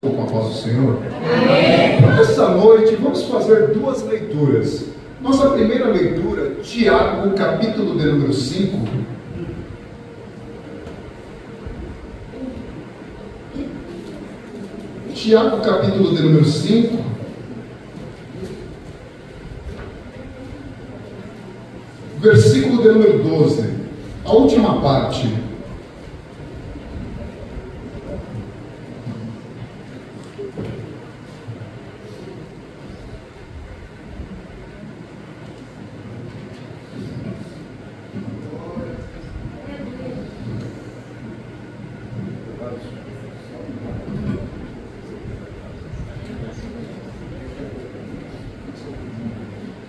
Com a voz do Senhor? Amém. Essa noite vamos fazer duas leituras. Nossa primeira leitura, Tiago, capítulo de número 5. Tiago, capítulo de número 5. Versículo de número 12. A última parte.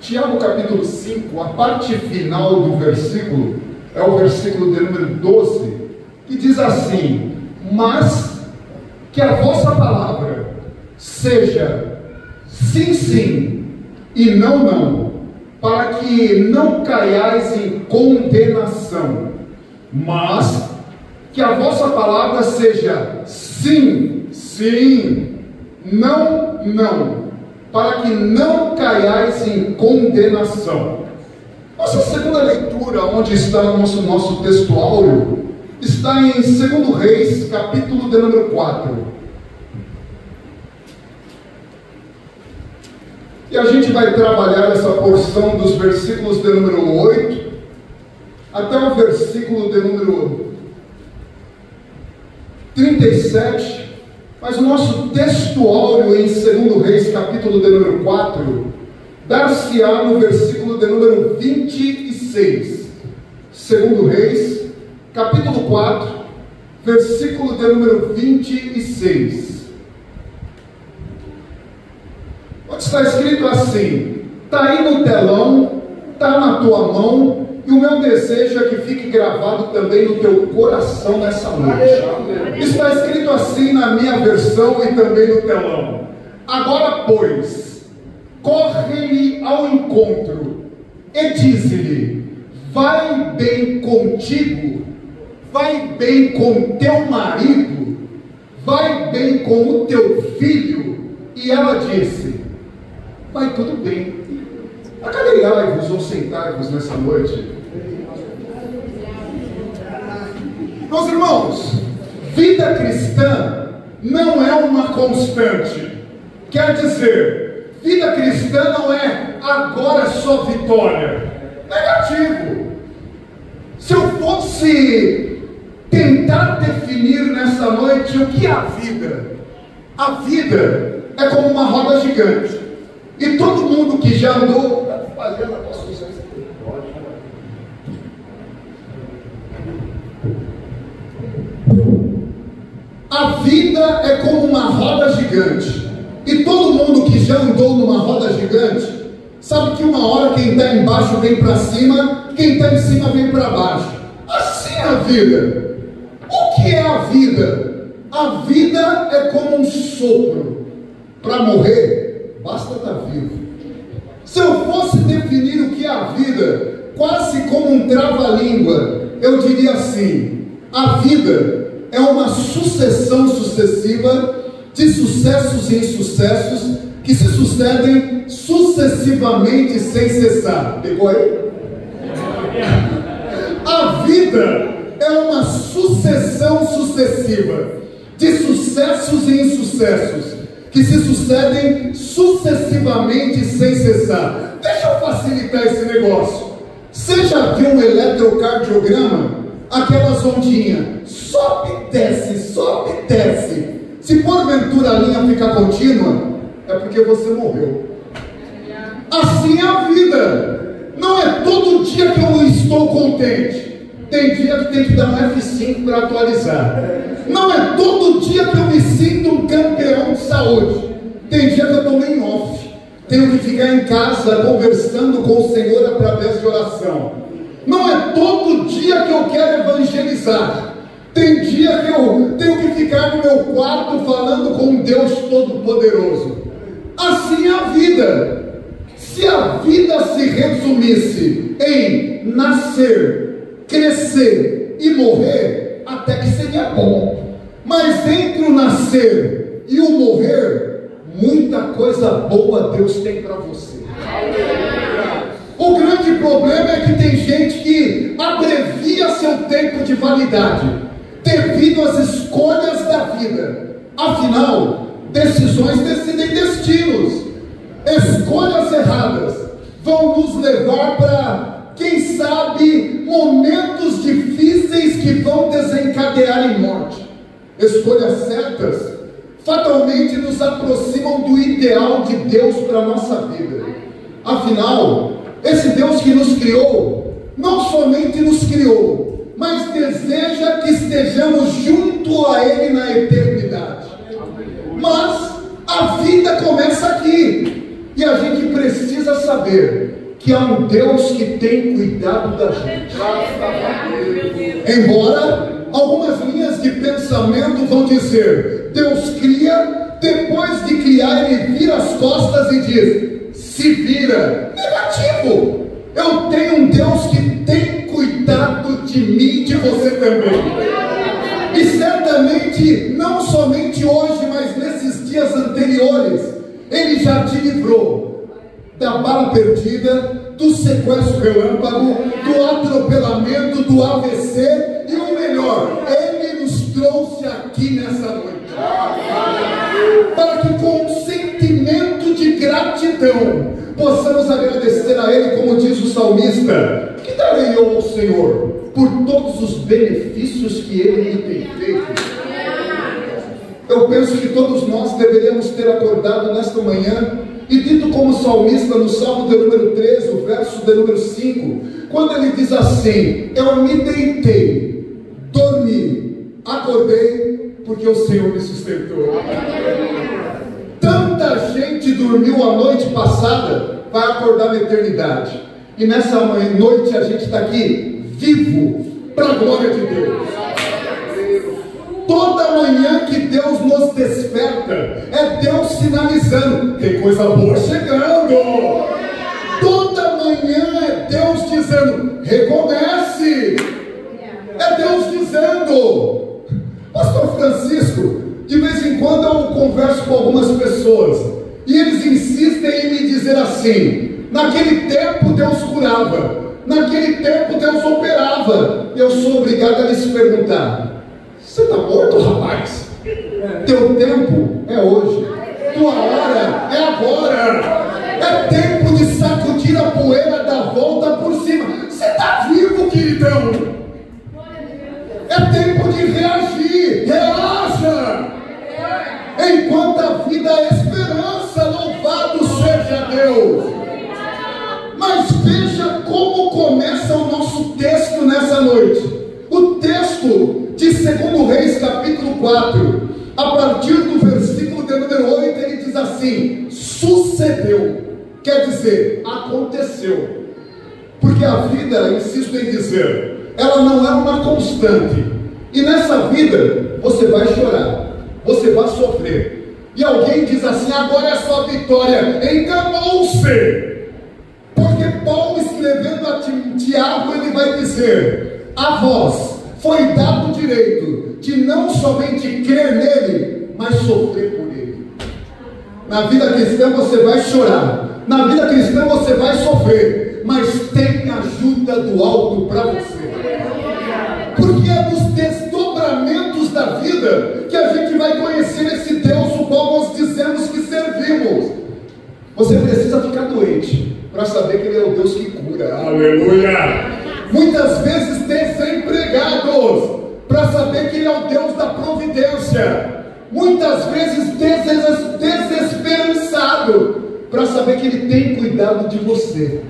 Tiago capítulo 5, a parte final do versículo, é o versículo de número 12, que diz assim: mas que a vossa palavra seja sim, sim, e não, não, para que não caiais em condenação. Mas que a vossa palavra seja sim, sim, não, não, para que não caiais em condenação. Nossa segunda leitura, onde está o nosso texto áureo, está em 2 Reis, capítulo de número 4. E a gente vai trabalhar essa porção dos versículos de número 8 até o versículo de número 37. Mas o nosso texto áureo em 2 Reis, capítulo de número 4, dar-se-á no versículo de número 26. 2 Reis, capítulo 4, versículo de número 26. Onde está escrito assim: está aí no telão, está na tua mão, e o meu desejo é que fique gravado também no teu coração nessa noite. Está escrito assim na minha versão e também no telão: agora, pois, corre-lhe ao encontro e diz-lhe: vai bem contigo, vai bem com teu marido, vai bem com o teu filho. E ela disse: vai tudo bem. Acaderai-vos ou sentai-vos nessa noite. Meus irmãos, vida cristã não é uma constante. Quer dizer, vida cristã não é agora só vitória. Negativo. Se eu fosse tentar definir nessa noite o que é a vida é como uma roda gigante. E todo mundo que já andou fazendo a construção. A vida é como uma roda gigante. E todo mundo que já andou numa roda gigante sabe que uma hora quem está embaixo vem para cima, quem está em cima vem para baixo. Assim é a vida. O que é a vida? A vida é como um sopro. Para morrer, basta estar vivo. Se eu fosse definir o que é a vida, quase como um trava-língua, eu diria assim: a vida é uma sucessão sucessiva de sucessos e insucessos que se sucedem sucessivamente sem cessar. Pegou aí? A vida é uma sucessão sucessiva de sucessos e insucessos que se sucedem sucessivamente sem cessar. Deixa eu facilitar esse negócio. Você já viu um eletrocardiograma? Aquelas ondinhas, sobe, desce, sobe, desce. Se porventura a linha ficar contínua, é porque você morreu. Assim é a vida. Não é todo dia que eu estou contente. Tem dia que tem que dar um F5 para atualizar. Não é todo dia que eu me sinto um campeão de saúde. Tem dia que eu estou meio off. Tenho que ficar em casa conversando com o Senhor através de oração. Não é todo dia que eu quero evangelizar. Tem dia que eu tenho que ficar no meu quarto falando com um Deus Todo-Poderoso. Assim é a vida. Se a vida se resumisse em nascer, crescer e morrer, até que seria bom. Mas entre o nascer e o morrer, muita coisa boa Deus tem para você. O grande problema é que tem gente que abrevia seu tempo de validade devido às escolhas da vida. Afinal, decisões decidem destinos. Escolhas erradas vão nos levar para, quem sabe, momentos difíceis que vão desencadear em morte. Escolhas certas fatalmente nos aproximam do ideal de Deus para a nossa vida. Afinal, esse Deus que nos criou, não somente nos criou, mas deseja que estejamos junto a Ele na eternidade. Mas a vida começa aqui, e a gente precisa saber que há um Deus que tem cuidado da gente. Embora algumas linhas de pensamento vão dizer: Deus cria, depois de criar Ele vira as costas e diz: se vira. Negativo. Eu tenho um Deus que tem cuidado de mim e de você também. E certamente, não somente hoje, mas nesses dias anteriores, Ele já te livrou da bala perdida, do sequestro relâmpago, do atropelamento, do AVC, e o melhor, Ele nos trouxe aqui nessa noite, para que com um sentimento de gratidão possamos agradecer a Ele, como diz o salmista: que darei eu ao Senhor por todos os benefícios que Ele me tem feito. Eu penso que todos nós deveríamos ter acordado nesta manhã e dito como salmista no Salmo de número 13, o verso de número 5, quando ele diz assim: eu me deitei, dormi, acordei, porque o Senhor me sustentou. Tanta gente dormiu a noite passada, vai acordar na eternidade. E nessa noite a gente está aqui, vivo, para a glória de Deus. Toda manhã que Deus nos desperta, é Deus sinalizando: tem coisa boa chegando. Toda manhã é Deus dizendo: recomece. É Deus dizendo. Pastor Francisco, de vez em quando eu converso com algumas pessoas e eles insistem em me dizer assim: naquele tempo Deus curava, naquele tempo Deus operava. Eu sou obrigado a lhes perguntar: você está morto, rapaz? Teu tempo é hoje, tua hora é agora. É tempo de sacudir a poeira da volta por cima. Você está vivo, queridão. É tempo de reagir. Relaxa. Enquanto a vida é esperança, louvado seja Deus. Mas veja como começa o nosso texto nessa noite. O texto de 2 Reis, capítulo 4, a partir do versículo de número 8, ele diz assim: sucedeu, quer dizer, aconteceu. Porque a vida, insisto em dizer, ela não é uma constante. E nessa vida, você vai chorar, você vai sofrer. E alguém diz assim: agora é só vitória. Enganou-se. Porque Paulo, escrevendo a Tiago, ele vai dizer: a vós foi dado o direito de não somente crer nele, mas sofrer por ele. Na vida cristã você vai chorar, na vida cristã você vai sofrer, mas tem ajuda do alto para você. Porque é nos desdobramentos da vida que a gente vai conhecer esse Deus o qual nós dizemos que servimos. Você precisa ficar doente para saber que Ele é o Deus que cura. Aleluia! Muitas vezes desempregados para saber que Ele é o Deus da providência. Muitas vezes desesperançado para saber que Ele tem cuidado de você.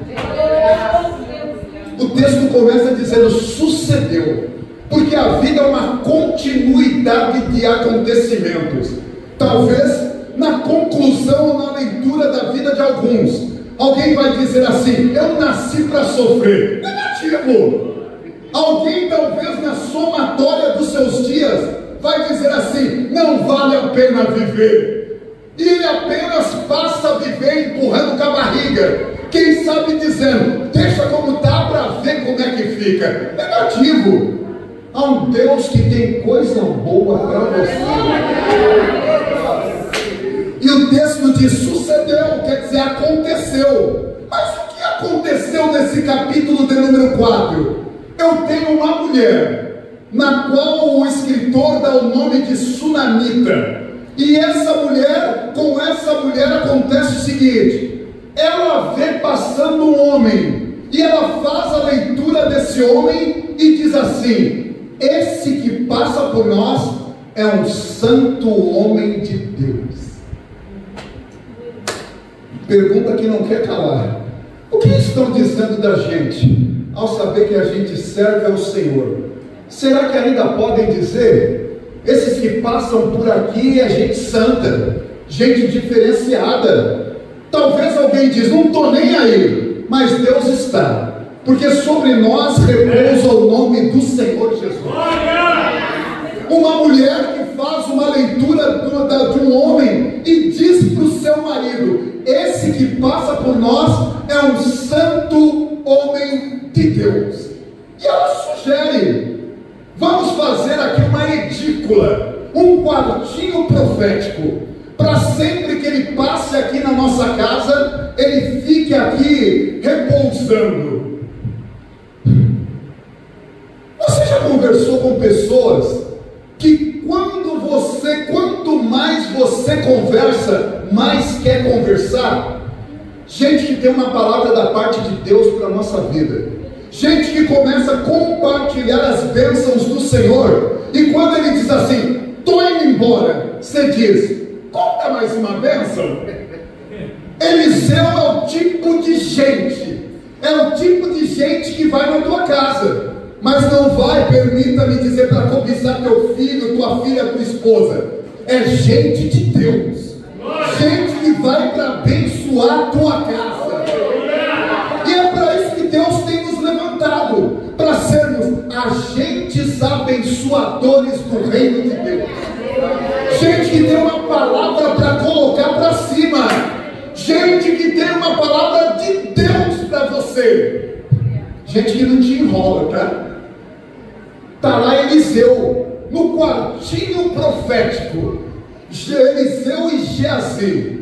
O texto começa dizendo: sucedeu, porque a vida é uma continuidade de acontecimentos. Talvez na conclusão ou na leitura da vida de alguns, alguém vai dizer assim: eu nasci para sofrer. Negativo. Alguém talvez na somatória dos seus dias vai dizer assim: não vale a pena viver. E ele apenas passa a viver empurrando com a barriga. Quem sabe dizendo: deixa como está para ver como é que fica. Negativo. Há um Deus que tem coisa boa para você. E o texto diz: sucedeu, quer dizer, aconteceu. Mas o que aconteceu nesse capítulo de número 4? Eu tenho uma mulher, na qual o escritor dá o nome de Sunamita. E com essa mulher acontece o seguinte: ela vê passando um homem, e ela faz a leitura desse homem e diz assim: esse que passa por nós é um santo homem de Deus. Pergunta que não quer calar: o que estão dizendo da gente ao saber que a gente serve ao Senhor? Será que ainda podem dizer: esses que passam por aqui é gente santa, gente diferenciada? Talvez alguém diz: não estou nem aí, mas Deus está, porque sobre nós repousa o nome do Senhor Jesus. Uma mulher que faz uma leitura de um homem e diz para o seu marido: esse que passa por nós é um santo homem de Deus. E ela sugere: vamos fazer aqui uma edícula, um quartinho profético, para sempre que ele passe aqui na nossa casa, ele fique aqui repousando. Você já conversou com pessoas que quanto mais você conversa, mais quer conversar? Gente que tem uma palavra da parte de Deus para a nossa vida, gente que começa a compartilhar as bênçãos do Senhor, e quando ele diz assim: estou indo embora, você diz: conta mais uma bênção. Eliseu é o tipo de gente que vai na tua casa, mas não vai, permita-me dizer, para cobiçar teu filho, tua filha, tua esposa. É gente de Deus, gente que vai para abençoar a tua casa. E é para isso que Deus tem nos levantado, para sermos agentes abençoadores do reino de Deus. Gente que tem uma palavra para colocar para cima, gente que tem uma palavra de Deus para você, gente que não te enrola, tá? Está lá Eliseu, no quartinho profético, Eliseu e Geazi.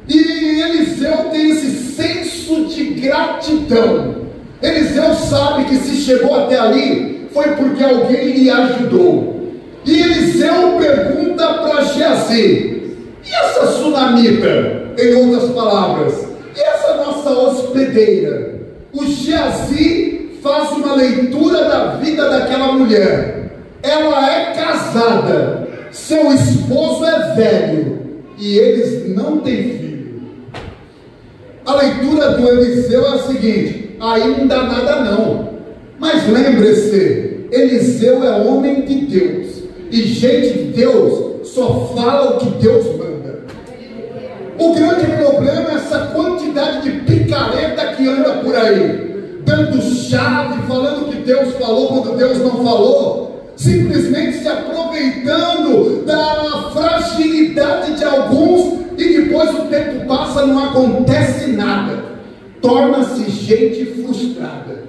E Eliseu tem esse senso de gratidão. Eliseu sabe que se chegou até ali, foi porque alguém lhe ajudou. E Eliseu pergunta para Geazi: e essa sunamita? Em outras palavras, e essa nossa hospedeira? O Geazi faz uma leitura da vida daquela mulher. Ela é casada, seu esposo é velho e eles não têm filho. A leitura do Eliseu é a seguinte: ainda nada não, mas lembre-se, Eliseu é homem de Deus, e gente de Deus só fala o que Deus manda. O grande problema é essa quantidade de picareta que anda por aí, dando chave, falando que Deus falou quando Deus não falou, simplesmente se aproveitando da fragilidade de alguns, e depois o tempo passa, não acontece nada, torna-se gente frustrada.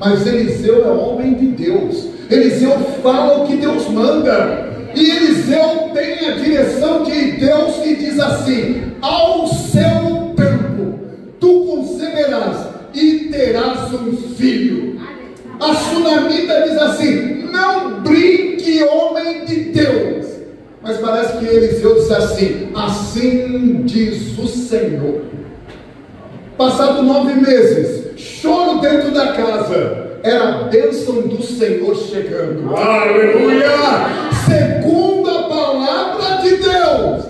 Mas Eliseu é homem de Deus, Eliseu fala o que Deus manda, e Eliseu tem a direção de Deus que diz assim: ao seu tempo tu conceberás e terás um filho. A sunamita diz assim: não brinque, homem de Deus. Mas parece que Eliseu diz assim: assim diz o Senhor. Passado 9 meses, choro dentro da casa, era a bênção do Senhor chegando. Aleluia! Segundo a palavra de Deus,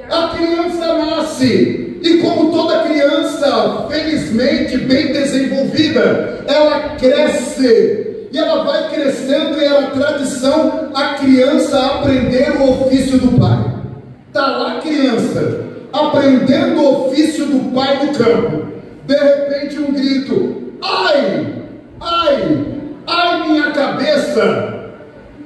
a criança nasce, e como toda criança, felizmente bem desenvolvida, ela cresce, e ela vai crescendo, e era tradição a criança aprender o ofício do pai. Está lá a criança, aprendendo o ofício do pai no campo, de repente um grito: ai, ai, ai minha cabeça.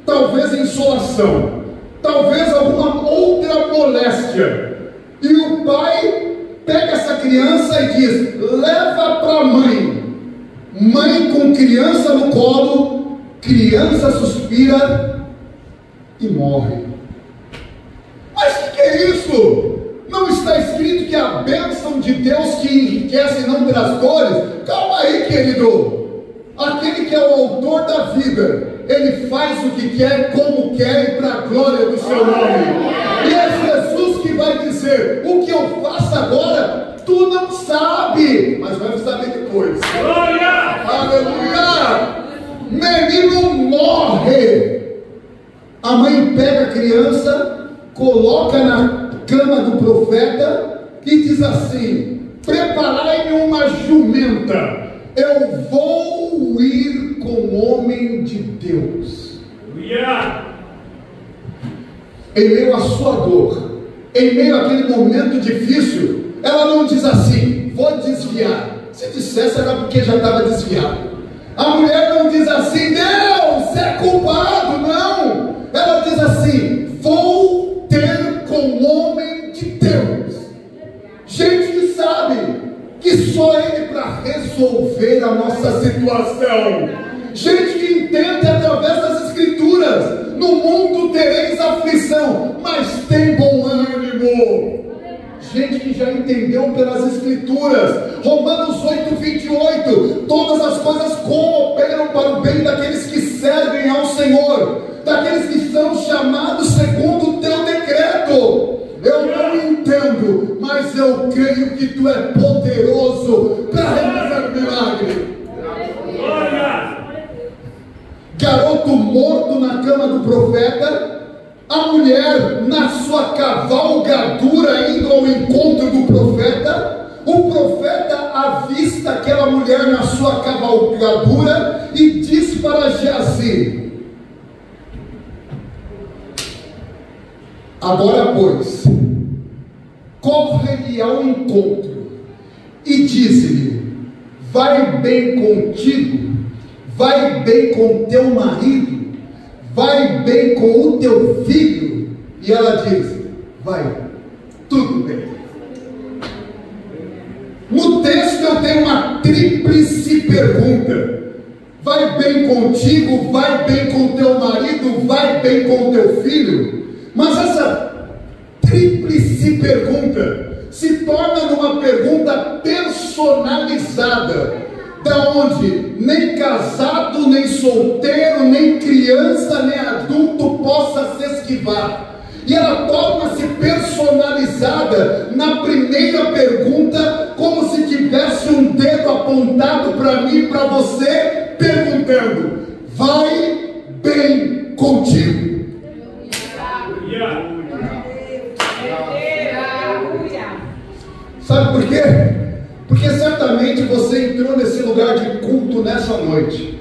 Talvez insolação, talvez alguma outra moléstia, e o pai pega essa criança e diz: leva para a mãe. Mãe com criança no colo, criança suspira e morre. Mas o que é isso? Não está a bênção de Deus que enriquece e não traz dores. Calma aí, querido. Aquele que é o autor da vida, Ele faz o que quer, como quer e para a glória do seu nome. E é Jesus que vai dizer: o que eu faço agora, tu não sabe, mas vai saber depois. Glória! Aleluia! Menino morre. A mãe pega a criança, coloca na cama do profeta e diz assim: preparai-me uma jumenta, eu vou ir com o homem de Deus. Em meio à sua dor, em meio àquele momento difícil, ela não diz assim: vou desviar. Se dissesse era porque já estava desviado. A mulher não diz assim: Deus é culpado. Não, ela diz assim: vou ter com o homem de Deus. Gente que sabe que só Ele para resolver a nossa situação. Gente que entende através das Escrituras: no mundo tereis aflição, mas tem bom ânimo. Gente que já entendeu pelas Escrituras. Romanos 8:28, todas as coisas cooperam para o bem daqueles que servem ao Senhor, daqueles que são chamados segundo o teu decreto. Eu não entendo, mas eu creio que tu é poderoso para realizar o milagre. Garoto morto na cama do profeta, a mulher na sua cavalgadura indo ao encontro do profeta. O profeta avista aquela mulher na sua cavalgadura e diz para Geazi: agora pois, corre-lhe ao encontro e diz-lhe: vai bem contigo, vai bem com teu marido, vai bem com o teu filho. E ela diz: vai, tudo bem. No texto eu tenho uma tríplice pergunta: vai bem contigo, vai bem com teu marido, vai bem com teu filho. Mas essa tríplice pergunta se torna numa pergunta personalizada, da onde nem casado, nem solteiro, nem criança, nem adulto possa se esquivar. E ela torna-se personalizada na primeira pergunta, como se tivesse um dedo apontado para mim e para você, perguntando: vai bem contigo? Sabe por quê? Porque certamente você entrou nesse lugar de culto nessa noite.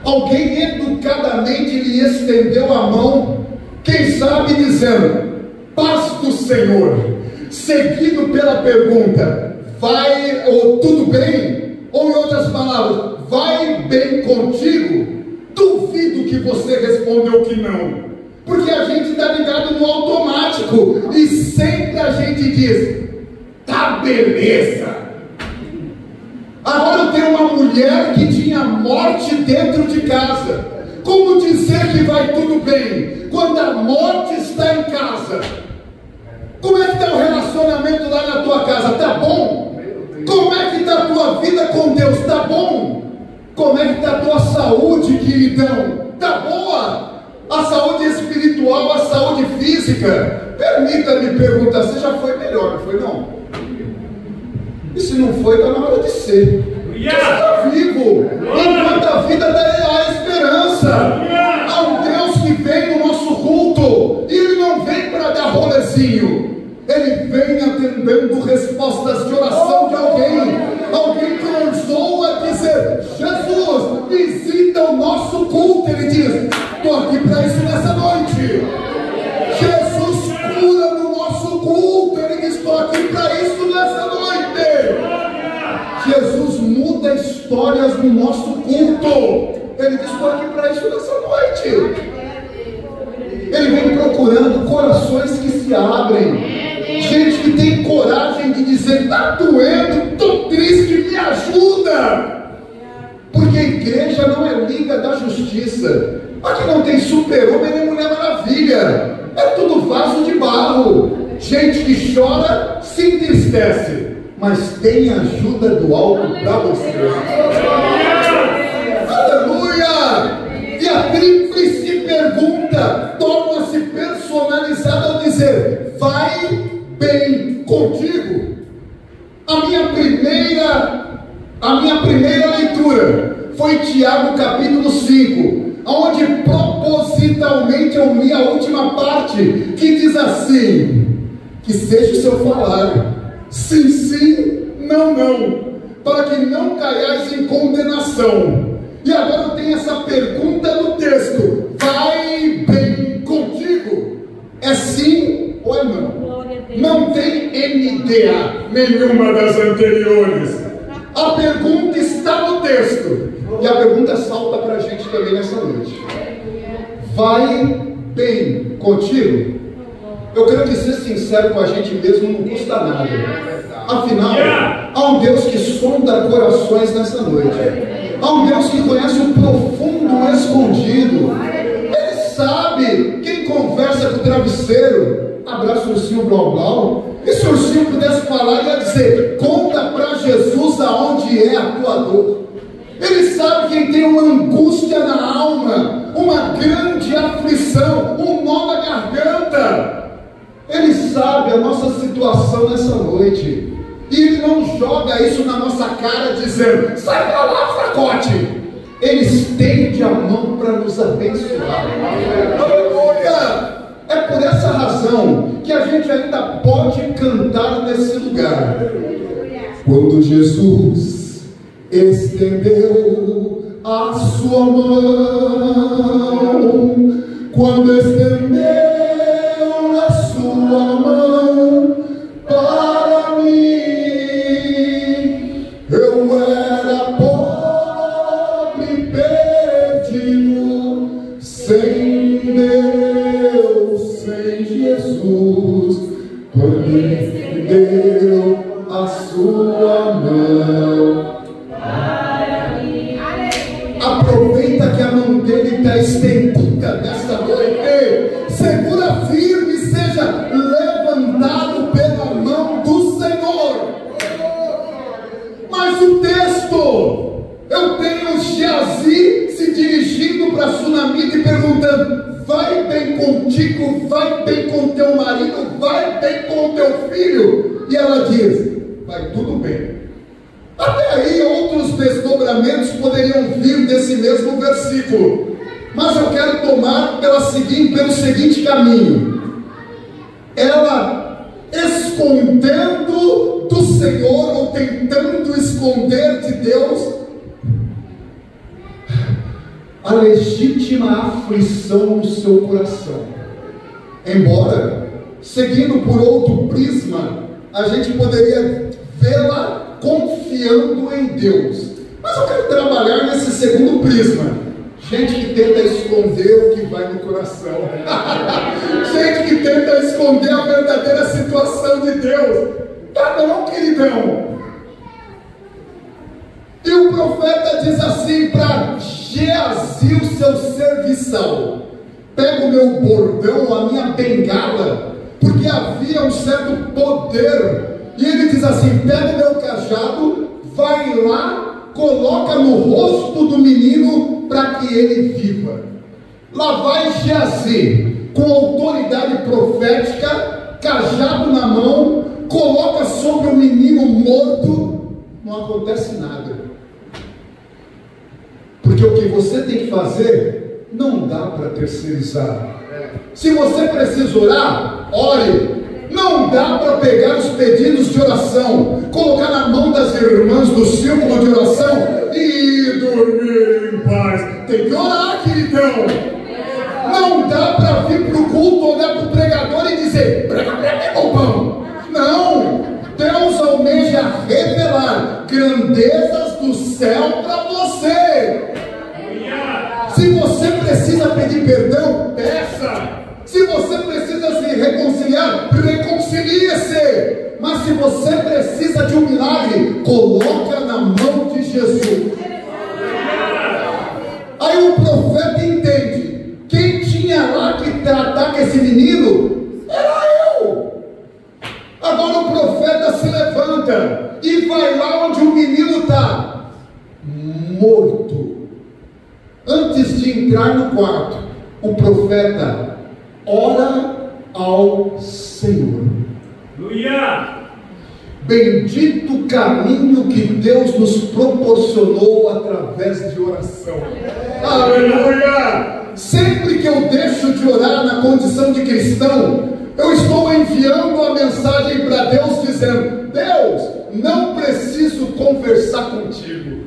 Alguém educadamente lhe estendeu a mão, quem sabe dizendo: paz do Senhor, seguido pela pergunta: vai ou tudo bem? Ou em outras palavras: vai bem contigo? Duvido que você respondeu que não, porque a gente está ligado no automático e sempre a gente diz: tá beleza. Agora eu tenho uma mulher que tinha morte dentro de casa. Como dizer que vai tudo bem quando a morte está em casa? Como é que está o relacionamento lá na tua casa? Está bom? Como é que está a tua vida com Deus? Está bom? Como é que está a tua saúde, queridão? Está boa? A saúde espiritual, a saúde física? Permita-me perguntar: você já foi melhor, não foi não? E se não foi, está na hora de ser. Você está vivo. Enquanto a vida dá esperança. Há um Deus que vem no nosso culto, e Ele não vem para dar rolezinho. Ele vem atendendo respostas de oração de alguém. Alguém que ousou a dizer: Jesus, visita o nosso culto. Ele diz: estou aqui para isso nessa noite. Jesus cura no nosso culto. Ele diz: estou aqui para isso nessa noite. Jesus muda histórias no nosso culto. Ele diz: estou aqui para isso nessa noite. Ele vem procurando corações que se abrem, gente que tem coragem de dizer: está doendo, estou triste, me ajuda. Porque a igreja não é Liga da Justiça. Aqui não tem super-homem nem Mulher Maravilha. É tudo vaso de barro. Gente que chora se entristece, mas tem ajuda do alto para você. Aleluia! E a tríplice pergunta torna-se personalizada ao dizer: vai bem contigo. A minha primeira leitura foi Tiago capítulo 5, onde propositalmente eu li a última parte, que diz assim: que seja o seu falar sim, sim, não, não, para que não caiais em condenação. E agora eu tenho essa pergunta no texto: vai bem contigo? É sim ou é não? Não tem NDA nenhuma das anteriores. A pergunta está no texto, e a pergunta salta para a gente também nessa noite: vai bem contigo? Eu creio que ser sincero com a gente mesmo não custa nada. Afinal, há um Deus que sonda corações nessa noite. Há um Deus que conhece o profundo e o escondido. Ele sabe quem conversa com o travesseiro. Abraça o ursinho blau blau. E se o ursinho pudesse falar, ia dizer: conta para Jesus aonde é a tua dor. Ele sabe quem tem uma angústia na alma, uma grande aflição, um nó na garganta. Ele sabe a nossa situação nessa noite. E Ele não joga isso na nossa cara dizendo: sai para lá, fracote. Ele estende a mão para nos abençoar. Aleluia! É por essa razão que a gente ainda pode cantar nesse lugar. Quando Jesus estendeu a sua mão, quando estendeu a sua mão para mim, eu era pobre, perdido, sem Deus, sem Jesus. Quando estendeu a sua mão para mim. Aproveita que a mão dele está estendida nesta noite. Segura firme, seja levantado pela mão do Senhor. Mas o texto, eu tenho Geazi se dirigindo para Sunamita e perguntando: vai bem contigo, vai bem com teu marido, vai bem com teu filho? E ela diz: vai tudo bem. Até aí outros desdobramentos poderiam vir desse mesmo versículo, mas eu quero tomar pelo seguinte caminho. Ela escondendo do Senhor, ou tentando esconder de Deus, a legítima aflição no seu coração. Embora, seguindo por outro prisma, a gente poderia vê-la confiando em Deus. Mas eu quero trabalhar nesse segundo prisma. Gente que tenta esconder o que vai no coração. Gente que tenta esconder a verdadeira situação de Deus. Tá não, queridão? E o profeta diz assim para Geazi, o seu serviçal: pega o meu bordão, a minha bengala, porque havia um certo poder. E ele diz assim: pega o meu cajado, vai lá, coloca no rosto do menino para que ele viva. Lá vai Geazi, com autoridade profética, cajado na mão, coloca sobre o menino morto, não acontece nada. Porque o que você tem que fazer não dá para terceirizar. Se você precisa orar, ore. Não dá para pegar os pedidos de oração, colocar na mão das irmãs do círculo de oração e dormir em paz. Tem que orar, queridão. Não dá para vir para o culto, olhar para o pregador e dizer: prega para mim, bobão. Não. Deus almeja revelar grandezas do céu para você. Se você precisa pedir perdão, peça. Se você precisa se reconciliar, reconcilie-se. Mas se você precisa de um milagre, coloca na mão de Jesus. Aí o profeta entende: quem tinha lá que tratar com esse menino era eu. profeta se levanta e vai lá onde o menino está, morto. Antes de entrar no quarto, o profeta ora ao Senhor. Aleluia! Bendito o caminho que Deus nos proporcionou através de oração. Aleluia! Sempre que eu deixo de orar na condição de cristão, eu estou enviando a mensagem para Deus dizendo: Deus, não preciso conversar contigo.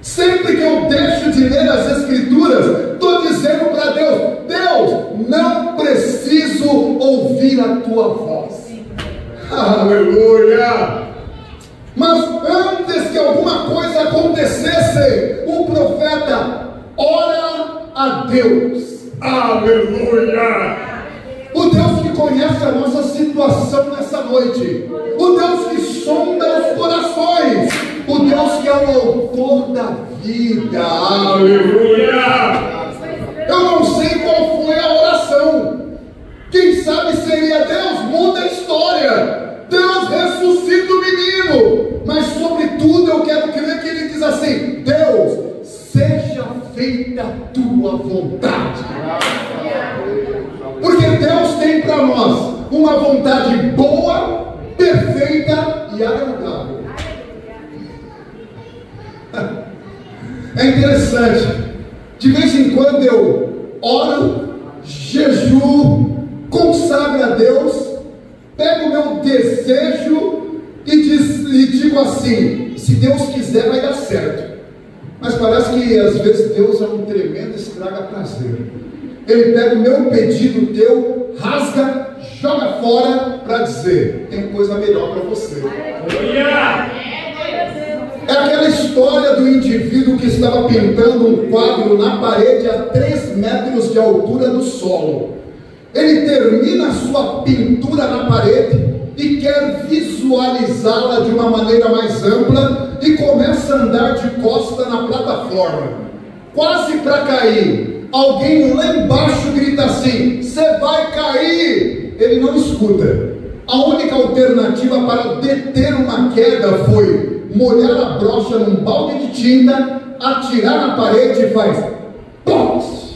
Sempre que eu deixo de ler as Escrituras, estou dizendo para Deus: Deus, não preciso ouvir a tua voz. Aleluia! Mas antes que alguma coisa acontecesse, o profeta ora a Deus. Aleluia! O Deus que conhece a nossa situação nessa noite, o Deus que sonda os corações, o Deus que é o autor da vida. Aleluia! Eu não sei qual foi a oração. Quem sabe seria: Deus, muda a história, Deus, ressuscita o menino. Mas sobretudo eu quero crer que ele diz assim: Deus, seja feita a tua vontade. Porque Deus tem para nós uma vontade boa, perfeita e agradável. É interessante, de vez em quando eu oro, jejuo, consagro a Deus, pego o meu desejo e digo assim: se Deus quiser vai dar certo. Mas parece que às vezes Deus é um tremendo estraga-prazer. Ele pega o meu pedido teu, rasga, joga fora para dizer: tem coisa melhor para você. É aquela história do indivíduo que estava pintando um quadro na parede a 3 metros de altura do solo. Ele termina a sua pintura na parede e quer visualizá-la de uma maneira mais ampla e começa a andar de costa na plataforma, quase para cair. Alguém lá embaixo grita assim: você vai cair! Ele não escuta. A única alternativa para deter uma queda foi molhar a brocha num balde de tinta, atirar na parede e faz POX!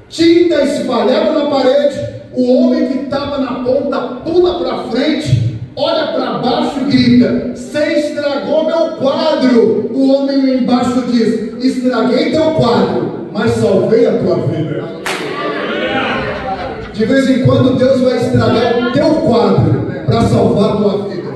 Tinta espalhada na parede. O homem que estava na ponta pula para frente, olha para baixo e grita: você estragou meu quadro. O homem embaixo diz: estraguei teu quadro, mas salvei a tua vida. De vez em quando Deus vai estragar o teu quadro para salvar a tua vida.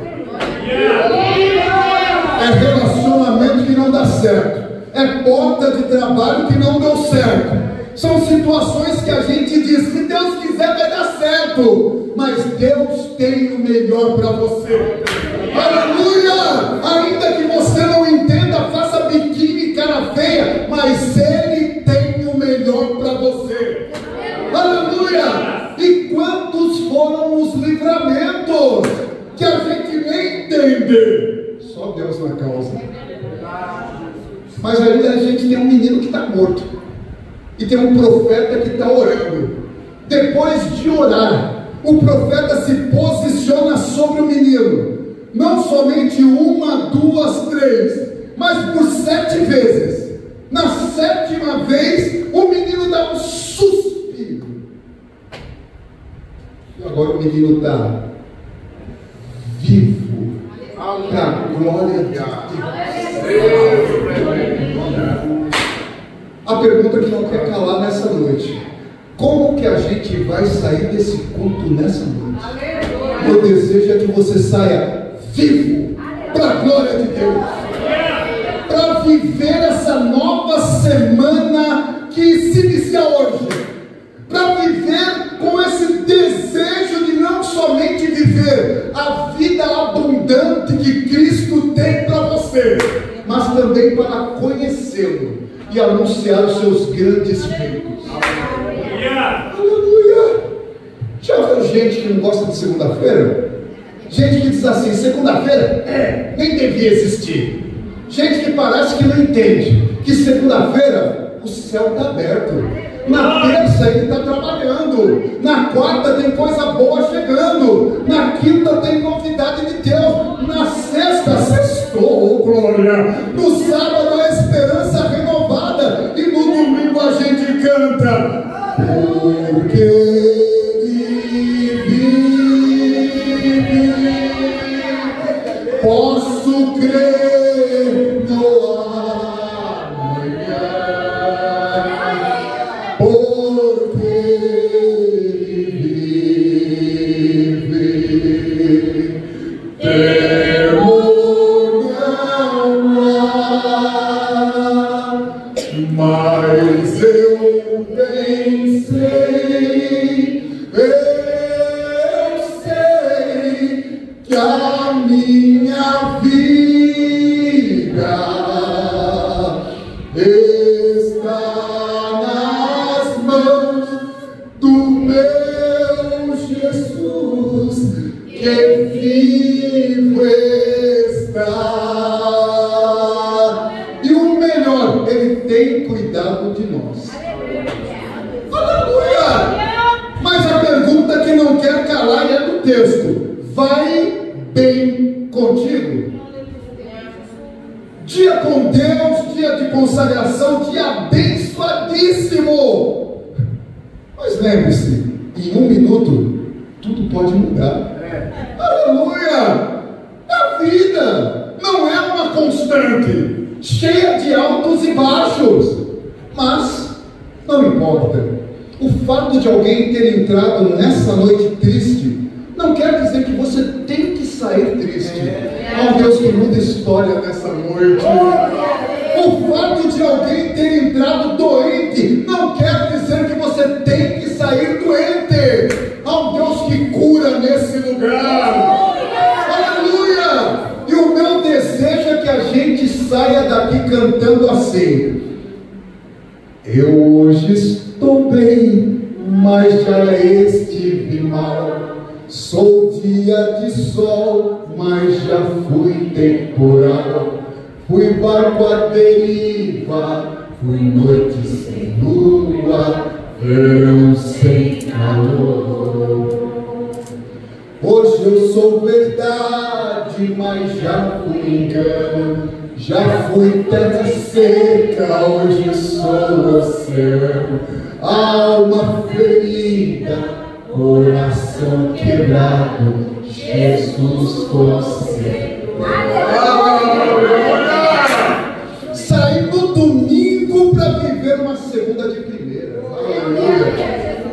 É relacionamento que não dá certo, é porta de trabalho que não deu certo. São situações que a gente diz: se Deus quiser vai dar certo, mas Deus tem o melhor para você. Aleluia! Ainda que você não entenda, faça biquíni e cara feia, mas Ele tem o melhor para você. Aleluia! E quantos foram os livramentos que a gente nem entende? Só Deus na causa. Mas ainda a gente tem um menino que está morto, e tem um profeta que está orando. Depois de orar, o profeta se posiciona sobre o menino, não somente 1, 2, 3, mas por 7 vezes. Na 7ª vez, o menino dá um suspiro, e agora o menino está vivo, para a glória de Deus. A pergunta que não quer calar nessa noite: como que a gente vai sair desse culto nessa noite? Meu desejo é que você saia vivo, para a glória de Deus, para viver essa nova semana que se inicia hoje, para viver com esse desejo de não somente viver a vida abundante que Cristo tem para você, mas também para conhecê-lo e anunciar os seus grandes feitos. Aleluia! Já viu gente que não gosta de segunda-feira? Gente que diz assim: segunda-feira? Nem devia existir. Gente que parece que não entende que segunda-feira o céu está aberto. Na terça ele está trabalhando. Na quarta tem coisa boa chegando. Na quinta tem novidade de Deus. Na sexta, sextou, glória. No sábado a esperança renovada. E no domingo a gente canta. Porque Ele vive, posso crer no amanhã. Porque Ele vive, temor não há, mas eu bem sei, eu sei que a minha vida está nas mãos do meu Jesus, que vivo está. E o melhor, Ele tem cuidado de nós. Aleluia! Mas a pergunta que não quer calar é do texto: vai bem contigo? Dia com Deus, dia de consagração, dia abençoadíssimo. Mas lembre-se, em 1 minuto, tudo pode mudar. Aleluia! A vida não é uma constante, cheia de altos e baixos. Mas não importa. O fato de alguém ter entrado nessa noite triste não quer dizer que você tem que sair triste. Oh Deus, que muda história nessa noite. O fato de alguém ter entrado doente não quer dizer que você tem que sair doente. Oh Deus que cura nesse lugar. Aleluia! E o meu desejo é que a gente saia daqui cantando assim: eu hoje estou bem, mas já estive mal. Sou dia de sol, mas já fui temporal. Fui barco à deriva, fui noite sem lua, verão sem calor. Hoje eu sou verdade, mas já fui engano. Já fui terra seca, hoje sou oceano. Alma ferida, coração quebrado, Jesus você. Saí no domingo para viver uma segunda de primeira.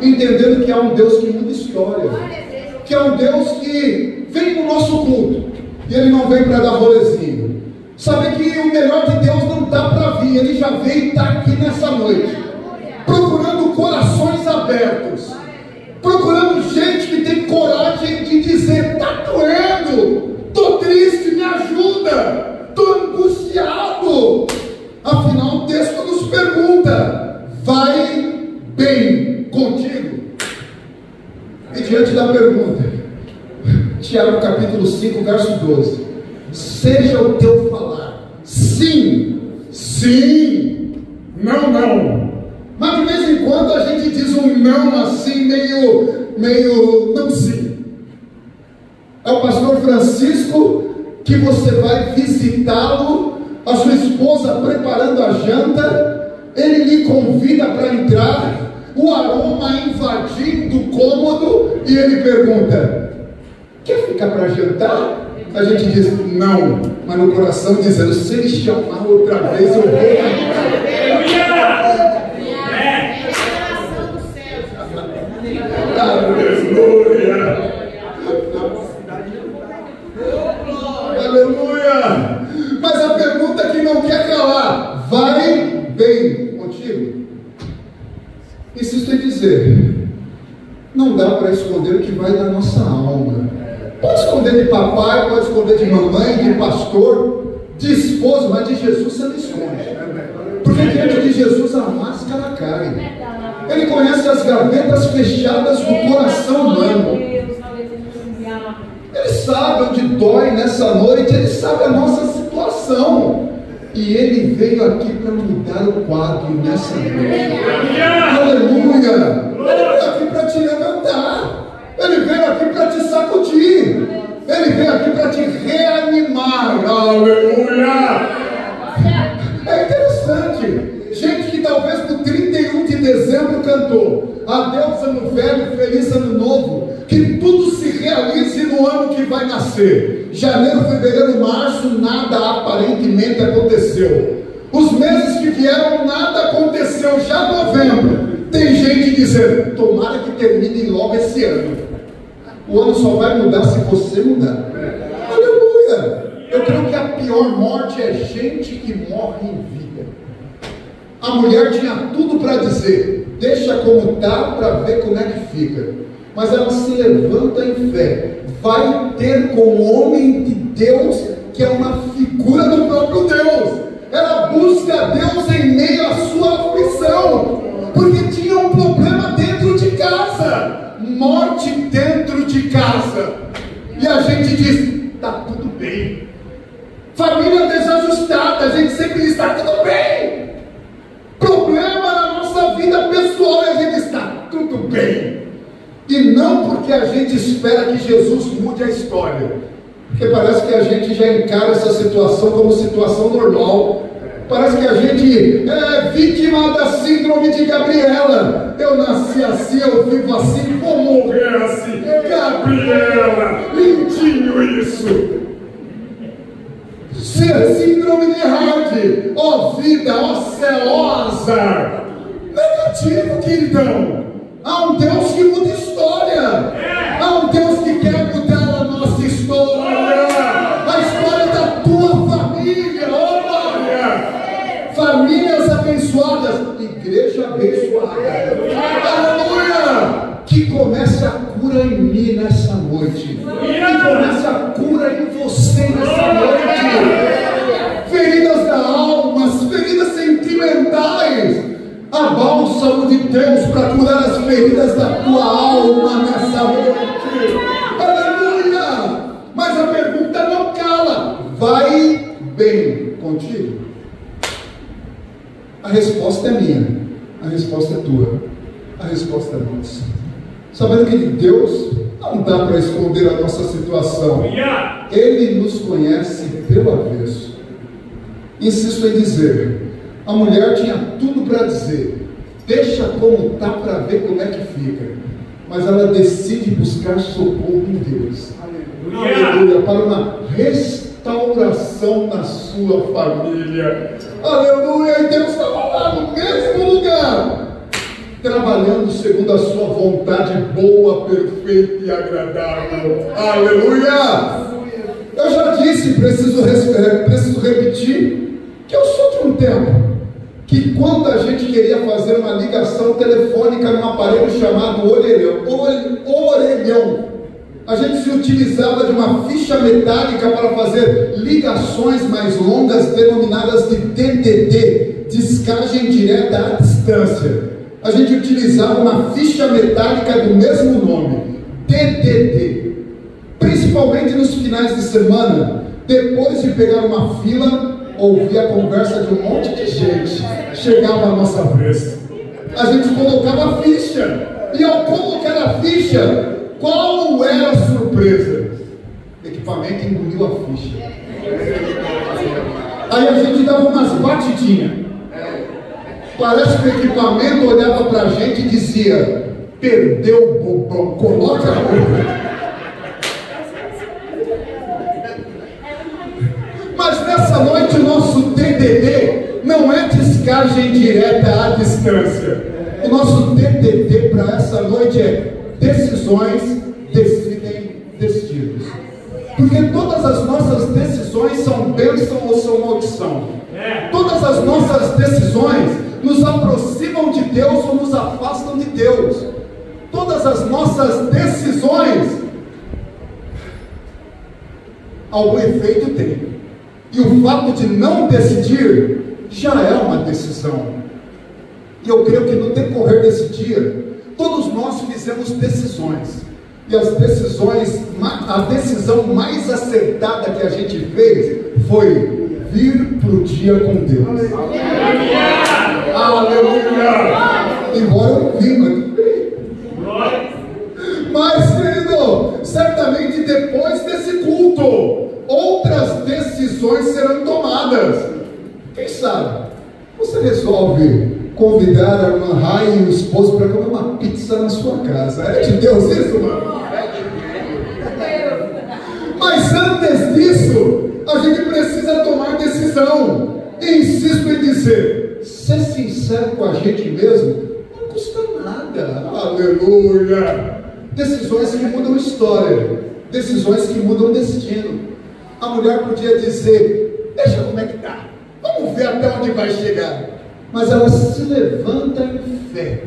Entendendo que há um Deus que muda história, que é um Deus que vem no nosso culto e Ele não vem para dar rolezinho. Sabe que o melhor de Deus não está para vir, Ele já veio e está aqui nessa noite, procurando corações abertos, procurando gente que tem coragem de dizer: está doendo, estou triste, me ajuda, estou angustiado. Afinal, o texto nos pergunta: vai bem contigo? E diante da pergunta, Tiago capítulo 5, verso 12: seja o teu falar sim, sim, não, não. Mas de vez em quando a gente diz um não assim, meio não sim. É o pastor Francisco que você vai visitá-lo, a sua esposa preparando a janta, ele lhe convida para entrar, o aroma invadindo o cômodo, e ele pergunta: quer ficar para jantar? A gente diz não, mas no coração dizendo: se ele chamar outra vez eu vou. Aleluia! Aleluia! Mas a pergunta que não quer calar: vai bem contigo? Insisto em dizer, não dá para esconder o que vai da nossa alma. Pode esconder de papai, pode esconder de mamãe, de pastor, de esposo, mas de Jesus você não esconde. Porque diante de Jesus a máscara cai. Ele conhece as gavetas fechadas do coração humano. Ele sabe onde dói nessa noite, Ele sabe a nossa situação. E Ele veio aqui para mudar o quadro nessa noite. Aleluia! Ele veio aqui para te levantar. Ele veio aqui para te sacudir. Ele veio aqui para te reanimar. Aleluia! É interessante. Gente que talvez no 31 de dezembro cantou: adeus ano velho, feliz ano novo. Que tudo se realize no ano que vai nascer. Janeiro, fevereiro, março, nada aparentemente aconteceu. Os meses que vieram, nada aconteceu. Já novembro, tem gente dizendo: tomara que termine logo esse ano. O ano só vai mudar se você mudar. Aleluia! Eu creio que a pior morte é gente que morre em vida. A mulher tinha tudo para dizer: deixa como está para ver como é que fica. Mas ela se levanta em fé, vai ter com o homem de Deus, que é uma figura do próprio Deus. Ela busca Deus em meio à sua aflição, porque tinha um problema dentro de casa, morte dentro de casa. E a gente diz: está tudo bem. Família desajustada, a gente sempre diz: está tudo bem. Problema na nossa vida pessoal, e a gente diz: está tudo bem. E não porque a gente espera que Jesus mude a história, porque parece que a gente já encara essa situação como situação normal. Parece que a gente é vítima da síndrome de Gabriela. Eu nasci assim, eu vivo assim, vou morrer assim. Gabriela, lindinho isso. Síndrome de Hard. Ó vida, ó céu, ó azar. Negativo, queridão. Há um Deus que muda história. Há um Deus que quer mudar a nossa história. A história da tua família. Olha, famílias abençoadas, igreja abençoada. Aleluia! Que comece a cura em mim nessa noite. Que comece a cura em você nessa noite. Feridas da alma, feridas sentimentais. A bálsamo de Deus para curar as feridas da tua alma nessa noite. Aleluia! Mas a pergunta não cala: vai bem contigo? A resposta é minha, a resposta é tua, a resposta é nossa. Sabendo que de Deus não dá para esconder a nossa situação. Ele nos conhece pelo avesso. Insisto em dizer: a mulher tinha tudo para dizer, deixa como está para ver como é que fica. Mas ela decide buscar socorro em Deus. Aleluia! Para uma restauração na sua família. Aleluia! E Deus estava lá no mesmo lugar, trabalhando segundo a sua vontade boa, perfeita e agradável. Aleluia! Eu já disse, preciso repetir, que eu sou de um tempo que quando a gente queria fazer uma ligação telefônica num aparelho chamado orelhão, a gente se utilizava de uma ficha metálica para fazer ligações mais longas, denominadas de DDD, descagem direta à distância. A gente utilizava uma ficha metálica do mesmo nome, DDD, principalmente nos finais de semana, depois de pegar uma fila, ouvir a conversa de um monte de gente. Chegava a nossa vez, a gente colocava a ficha, e ao colocar a ficha, qual era a surpresa? O equipamento engoliu a ficha. Aí a gente dava umas batidinhas. Parece que o equipamento olhava para a gente e dizia: perdeu o bobão, coloca a outra. Mas nessa noite o nosso DDD não é descagem direta à distância. O nosso DDD para essa noite é: decisões decidem destinos. Porque todas as nossas decisões são bênção ou são maldição. Todas as nossas decisões nos aproximam de Deus ou nos afastam de Deus. Todas as nossas decisões algum efeito tem. E o fato de não decidir já é uma decisão. E eu creio que no decorrer desse dia, todos nós fizemos decisões. E a decisão mais acertada que a gente fez foi vir para o dia com Deus. Aleluia! Embora eu não vi, mas querido, certamente depois desse culto, outras decisões serão tomadas. Quem sabe você resolve convidar a irmã Rai e o esposo para comer uma pizza na sua casa. É de Deus isso, mano? Mas antes disso, a gente precisa tomar decisão. E insisto em dizer, ser sincero com a gente mesmo não custa nada. Aleluia! Decisões que mudam história, decisões que mudam destino. A mulher podia dizer, deixa como é que tá, vamos ver até onde vai chegar. Mas ela se levanta em fé,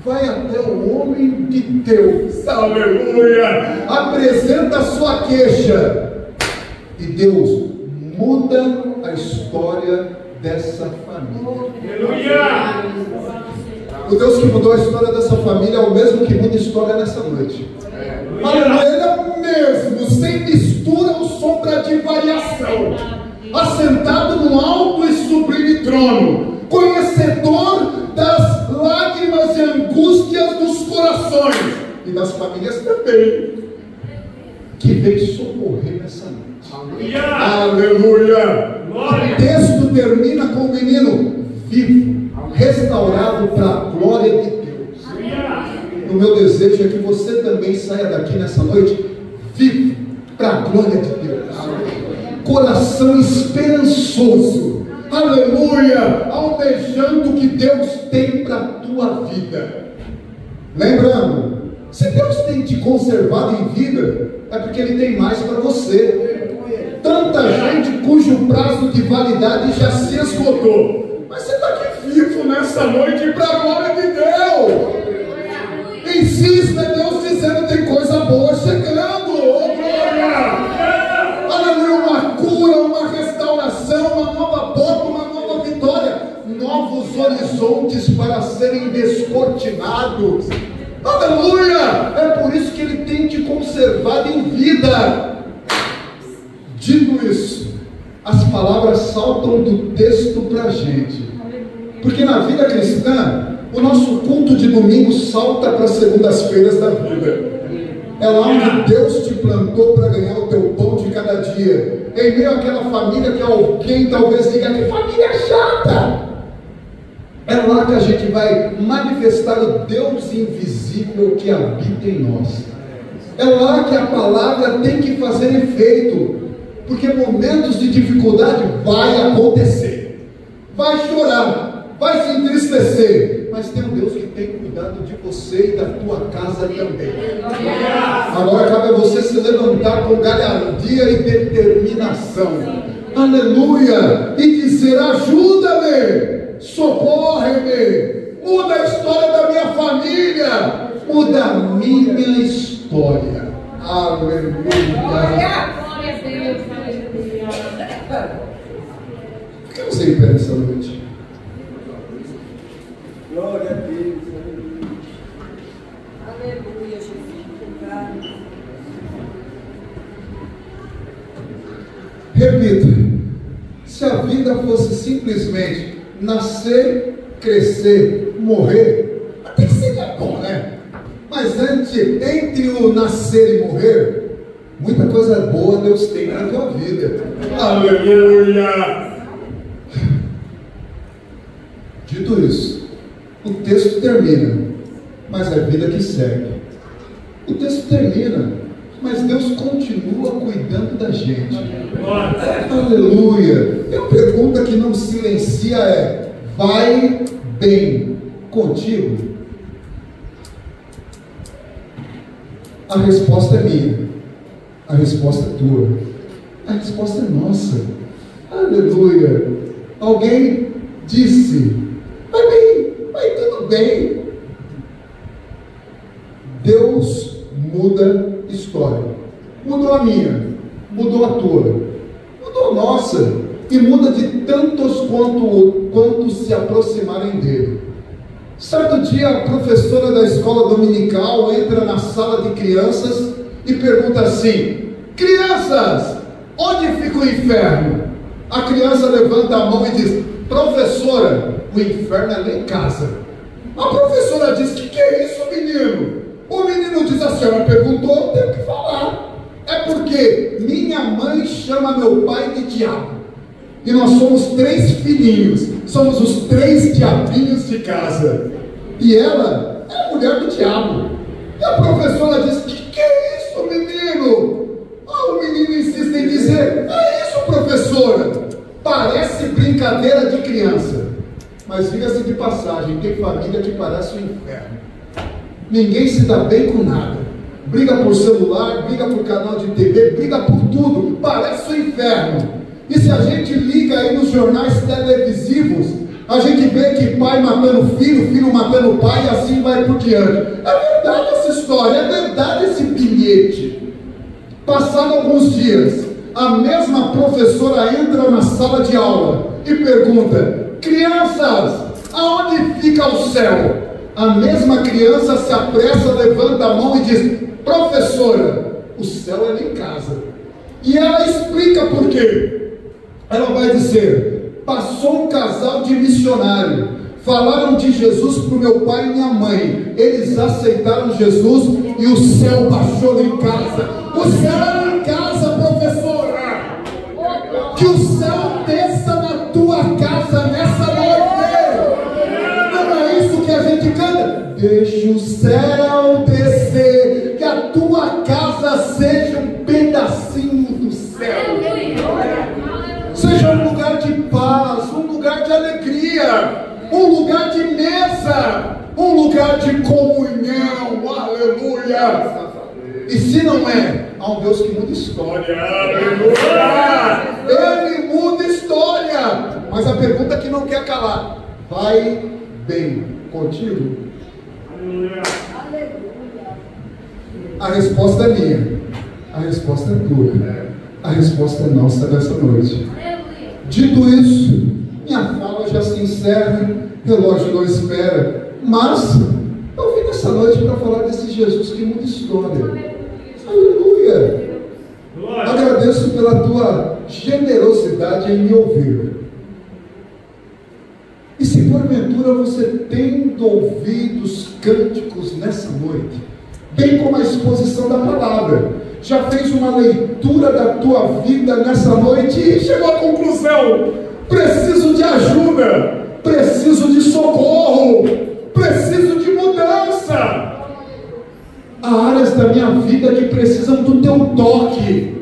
vai até o homem de Deus, aleluia, apresenta a sua queixa, e Deus muda a história dessa família. Aleluia! O Deus que mudou a história dessa família é o mesmo que muda a história nessa noite. Aleluia! Ele é o mesmo, sem mistura ou sombra de variação, assentado no alto e sublime trono, conhecedor das lágrimas e angústias dos corações e das famílias também, que veio socorrer nessa noite. Aleluia! O texto termina com o menino vivo, restaurado para a glória de Deus. O meu desejo é que você também saia daqui nessa noite vivo para a glória de Deus, coração esperançoso, aleluia, almejando o que Deus tem para a tua vida. Lembrando, se Deus tem te conservado em vida, é porque Ele tem mais para você. Tanta gente cujo prazo de validade já se esgotou, mas você está aqui vivo nessa noite para a glória de Deus. Insista, Deus dizendo, tem coisa boa chegando, oh glória, aleluia, uma cura, uma restauração, uma nova porta, uma nova vitória, novos horizontes para serem descortinados, aleluia. É por isso que Ele tem te conservado em vida. Dito isso, as palavras saltam do texto para a gente, porque na vida cristã o nosso culto de domingo salta para as segundas-feiras da vida. É lá onde Deus te plantou para ganhar o teu pão de cada dia, em meio àquela família que alguém talvez diga, que família chata. É lá que a gente vai manifestar o Deus invisível que habita em nós. É lá que a palavra tem que fazer efeito, porque momentos de dificuldade vai acontecer, vai chorar, vai se entristecer, mas tem um Deus que tem cuidado de você e da tua casa também. Agora cabe a você se levantar com galhardia e determinação, aleluia, e dizer, ajuda-me, socorre-me, muda a história da minha família, muda a minha história, aleluia. Por que você impede essa noite? Glória a Deus. Aleluia, Jesus. Repito, se a vida fosse simplesmente nascer, crescer, morrer, até que seria bom, né? Mas entre o nascer e morrer, muita coisa boa Deus tem na tua vida. Aleluia! Dito isso, o texto termina, mas é a vida que segue. O texto termina, mas Deus continua cuidando da gente. Aleluia! E a pergunta que não silencia é: vai bem contigo? A resposta é minha, a resposta é tua, a resposta é nossa. Aleluia! Alguém disse: vai bem, vai tudo bem. Deus muda história. Mudou a minha, mudou a tua, mudou a nossa, e muda de tantos quanto se aproximarem dele. Certo dia, a professora da escola dominical entra na sala de crianças e pergunta assim: crianças, onde fica o inferno? A criança levanta a mão e diz: professora, o inferno é lá em casa. A professora diz: que é isso, menino? O menino diz: a senhora perguntou, eu tenho que falar. É porque minha mãe chama meu pai de diabo. E nós somos 3 filhinhos, somos os 3 diabinhos de casa. E ela é a mulher do diabo. E a professora diz: que é isso, menino? O menino insiste em dizer: é isso, professora. Parece brincadeira de criança, mas diga-se de passagem, tem família que parece um inferno. Ninguém se dá bem com nada. Briga por celular, briga por canal de TV, briga por tudo. Parece um inferno. E se a gente liga aí nos jornais televisivos, a gente vê que pai matando filho, filho matando pai, e assim vai por diante. É verdade essa história, é verdade esse bilhete. Passado alguns dias, a mesma professora entra na sala de aula e pergunta: crianças, aonde fica o céu? A mesma criança se apressa, levanta a mão e diz: professora, o céu é lá em casa. E ela explica por quê. Ela vai dizer: passou um casal de missionário, falaram de Jesus para o meu pai e minha mãe, eles aceitaram Jesus e o céu baixou lá em casa. O céu é lá em casa, professora. Que o céu desça na tua casa nessa noite. Não é isso que a gente canta? Deixa o céu descer, que a tua casa seja um pedacinho do céu. Seja um lugar de paz, um lugar de alegria, um lugar de mesa, um lugar de comunhão. Aleluia! E se não é, há um Deus que muda história. Aleluia! Ele muda história. Mas a pergunta que não quer calar: vai bem contigo? Aleluia! A resposta é minha, a resposta é tua, a resposta é nossa nessa noite. Dito isso, minha fala já se encerra, relógio não espera, mas eu vim nessa noite para falar desse Jesus que muda história. Aleluia! Agradeço pela tua generosidade em me ouvir. E se porventura você tendo ouvido os cânticos nessa noite, bem como a exposição da palavra, já fez uma leitura da tua vida nessa noite e chegou à conclusão: preciso de ajuda, preciso de socorro, preciso de mudança. Há áreas da minha vida que precisam do teu toque.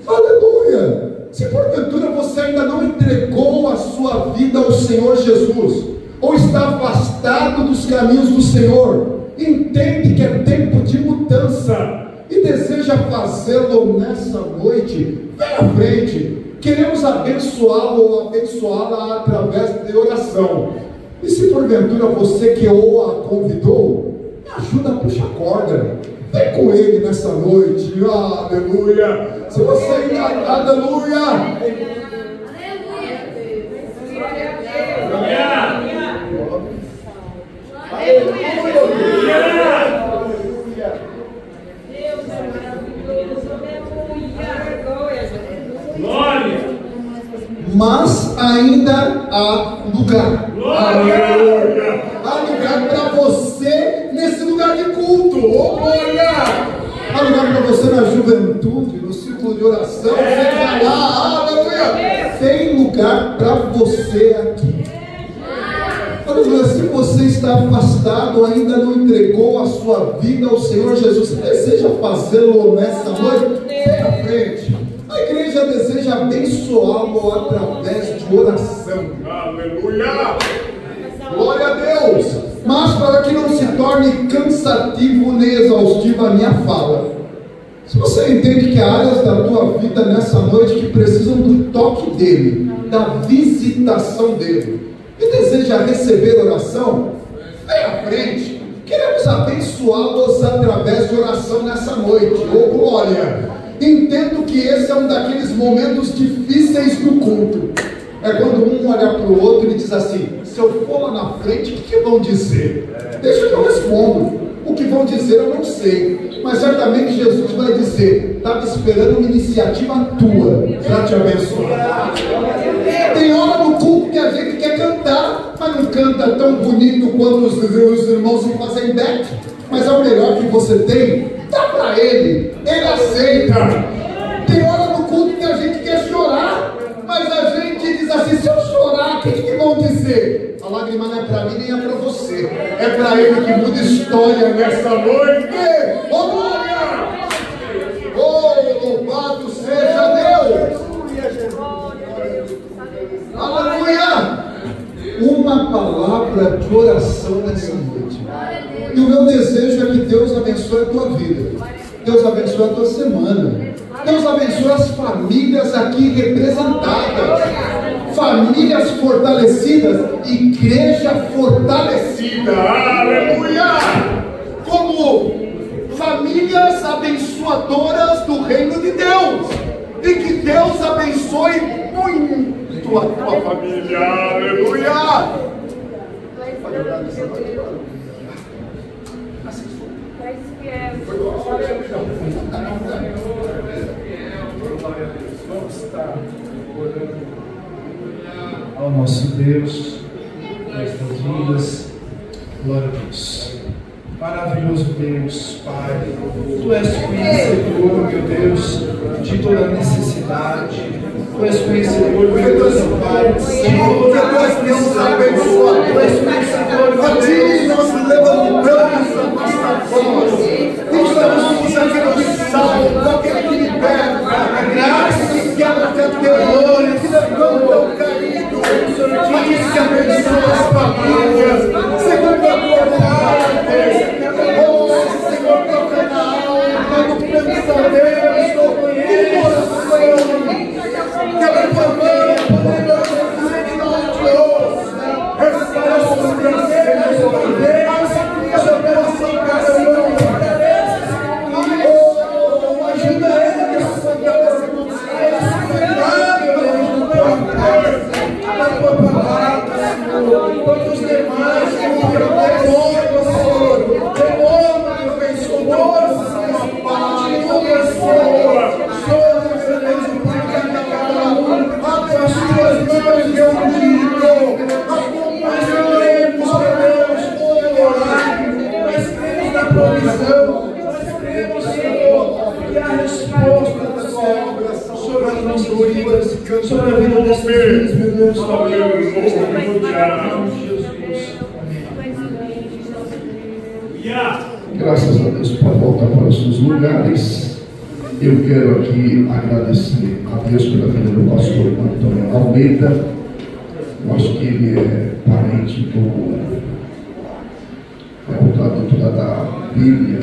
Aleluia! Se porventura você ainda não entregou a sua vida ao Senhor Jesus, ou está afastado dos caminhos do Senhor, entende que é tempo de mudança e deseja fazê-lo nessa noite, vem à frente. Queremos abençoá-lo ou abençoá-la através de oração. E se porventura você que ou a convidou, me ajuda a puxar a corda. Vem com ele nessa noite. Aleluia! Se você ainda... Aleluia! Mas ainda há lugar. Aleluia! Há lugar para você nesse lugar de culto. Oh, glória! Há lugar para você na juventude, no círculo de oração. Seja lá. Aleluia! Tem lugar para você aqui. Aleluia! Se você está afastado, ainda não entregou a sua vida ao Senhor Jesus, deseja fazê-lo nessa noite, vem à frente. A igreja deseja abençoá-lo através de oração. Aleluia! Glória a Deus! Mas para que não se torne cansativo nem exaustivo a minha fala, se você entende que há áreas da tua vida nessa noite que precisam do toque dele, da visitação dele, e deseja receber oração, vem à frente. Queremos abençoá-los através de oração nessa noite. Oh, glória! Entendo que esse é um daqueles momentos difíceis do culto. É quando um olha para o outro e diz assim: se eu for lá na frente, o que vão dizer? Deixa que eu respondo. O que vão dizer eu não sei, mas certamente Jesus vai dizer: estava esperando uma iniciativa tua para te abençoar. Tem hora no culto que a gente quer cantar, mas não canta tão bonito quanto os irmãos que fazem back. Mas é o melhor que você tem, dá para ele aceita. Tem hora no culto que a gente quer chorar, mas a gente diz assim: se eu chorar, o que vão dizer? A lágrima não é para mim nem é para você, é para ele que muda história nessa noite. Oh, glória! Oh, louvado seja Deus! Aleluia! Uma palavra de oração nessa noite. E o meu desejo é que Deus abençoe a tua vida, Deus abençoe a tua semana, Deus abençoe as famílias aqui representadas, famílias fortalecidas, igreja fortalecida. Aleluia! Como famílias abençoadoras do reino de Deus. E que Deus abençoe muito a tua família. Aleluia! Vamos estar orando ao nosso Deus nestas vidas. Glória a Deus. Maravilhoso Deus, Pai, Tu és conhecedor, meu Deus, de toda necessidade. Tu és conhecedor, meu Deus, Pai, de toda necessidade. Tu és conhecedor, meu Deus. Nós levantamos a nossa voz e clamamos aquele que salva, aquele que liberta, a graça que quebra terrores, que levanta o caído, que abençoa as famílias, segundo a tua vontade. Oh, Senhor, toca na alma, no pensamento, no coração. Quebra tua mão, poderosa Deus. Restaura os desejos, Deus. Essa bênção, cada um. Oh, ajuda ele a sonhar essa da tua palavra, Senhor. Todos os demais, Senhor. Demônio, abençoador, Senhor. Aleluia, Senhor. Somos, Deus, o Pai de cada um. Abre as tuas mãos, meu filho. Acompanhemos, Deus, orar. Nós cremos na provisão. Nós cremos, Senhor, que a resposta das obras sobre as nossas vidas, sobre a vida desses filhos, meu Deus. Graças a Deus, pode voltar para os seus lugares. Eu quero aqui agradecer a Deus pela vida do pastor Antônio Almeida. Eu acho que ele é parente do tradutor da Bíblia.